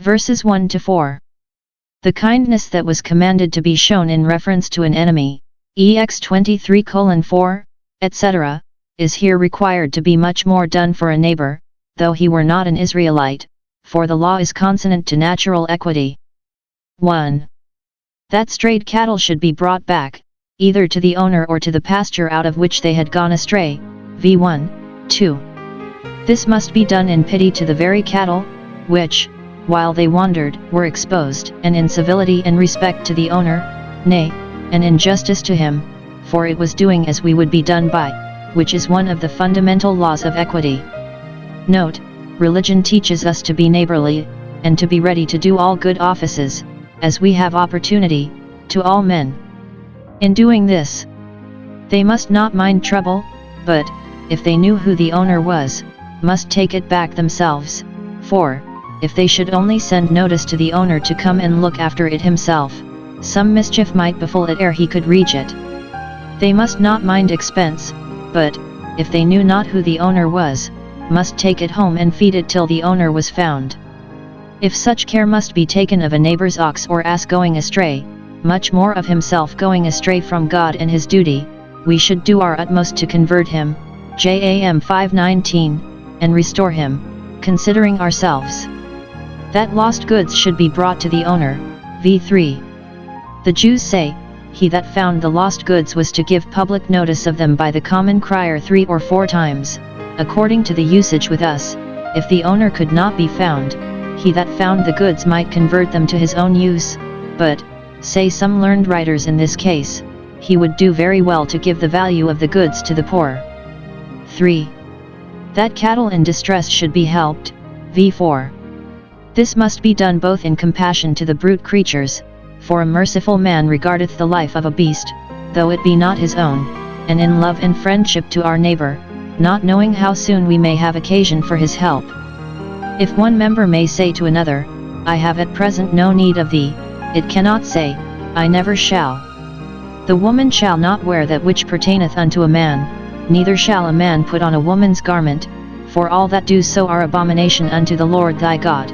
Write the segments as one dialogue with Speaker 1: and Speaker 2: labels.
Speaker 1: Verses 1 to 4. The kindness that was commanded to be shown in reference to an enemy, ex 23:4, etc., is here required to be much more done for a neighbor, though he were not an Israelite, for the law is consonant to natural equity. 1. That strayed cattle should be brought back, either to the owner or to the pasture out of which they had gone astray, v1, 2. This must be done in pity to the very cattle, which, while they wandered, were exposed, and in civility and respect to the owner, nay, and in justice to him, for it was doing as we would be done by, which is one of the fundamental laws of equity. Note, religion teaches us to be neighborly, and to be ready to do all good offices, as we have opportunity, to all men. In doing this, they must not mind trouble, but, if they knew who the owner was, must take it back themselves, for, if they should only send notice to the owner to come and look after it himself, some mischief might befall it ere he could reach it. They must not mind expense, but, if they knew not who the owner was, must take it home and feed it till the owner was found. If such care must be taken of a neighbor's ox or ass going astray, much more of himself going astray from God and his duty, we should do our utmost to convert him, Jam 5:19, and restore him, considering ourselves. That lost goods should be brought to the owner, v3. The Jews say, he that found the lost goods was to give public notice of them by the common crier 3 or 4 times, according to the usage with us. If the owner could not be found, he that found the goods might convert them to his own use, but, say some learned writers in this case, he would do very well to give the value of the goods to the poor. 3. That cattle in distress should be helped, v4. This must be done both in compassion to the brute creatures, for a merciful man regardeth the life of a beast, though it be not his own, and in love and friendship to our neighbor, not knowing how soon we may have occasion for his help. If one member may say to another, I have at present no need of thee, it cannot say, I never shall. The woman shall not wear that which pertaineth unto a man, neither shall a man put on a woman's garment, for all that do so are abomination unto the Lord thy God.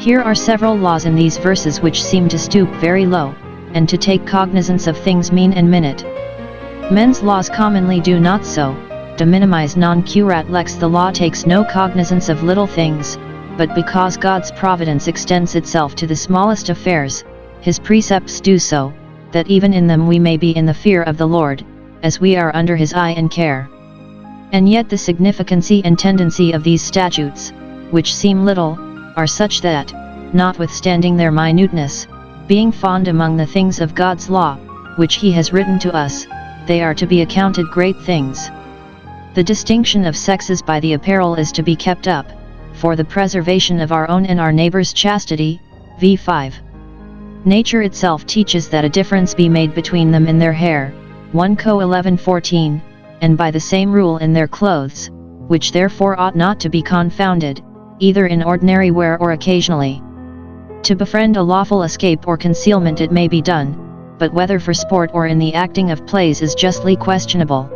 Speaker 1: Here are several laws in these verses which seem to stoop very low, and to take cognizance of things mean and minute. Men's laws commonly do not so. To minimize non curat lex, the law takes no cognizance of little things, but because God's providence extends itself to the smallest affairs, his precepts do so, that even in them we may be in the fear of the Lord, as we are under his eye and care. And yet the significancy and tendency of these statutes, which seem little, are such that, notwithstanding their minuteness, being found among the things of God's law, which he has written to us, they are to be accounted great things. The distinction of sexes by the apparel is to be kept up, for the preservation of our own and our neighbor's chastity, v5. Nature itself teaches that a difference be made between them in their hair, 1 Co 11:14, and by the same rule in their clothes, which therefore ought not to be confounded, either in ordinary wear or occasionally. To befriend a lawful escape or concealment it may be done, but whether for sport or in the acting of plays is justly questionable.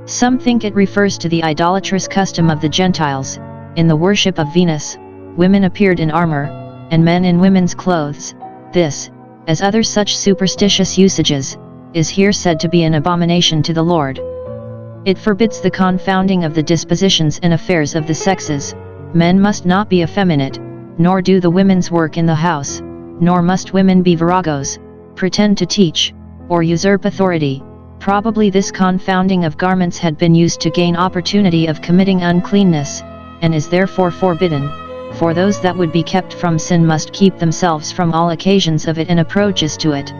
Speaker 1: Some think it refers to the idolatrous custom of the Gentiles. In the worship of Venus, women appeared in armor, and men in women's clothes. This, as other such superstitious usages, is here said to be an abomination to the Lord. It forbids the confounding of the dispositions and affairs of the sexes. Men must not be effeminate, nor do the women's work in the house, nor must women be viragos, pretend to teach, or usurp authority. Probably this confounding of garments had been used to gain opportunity of committing uncleanness, and is therefore forbidden, for those that would be kept from sin must keep themselves from all occasions of it and approaches to it.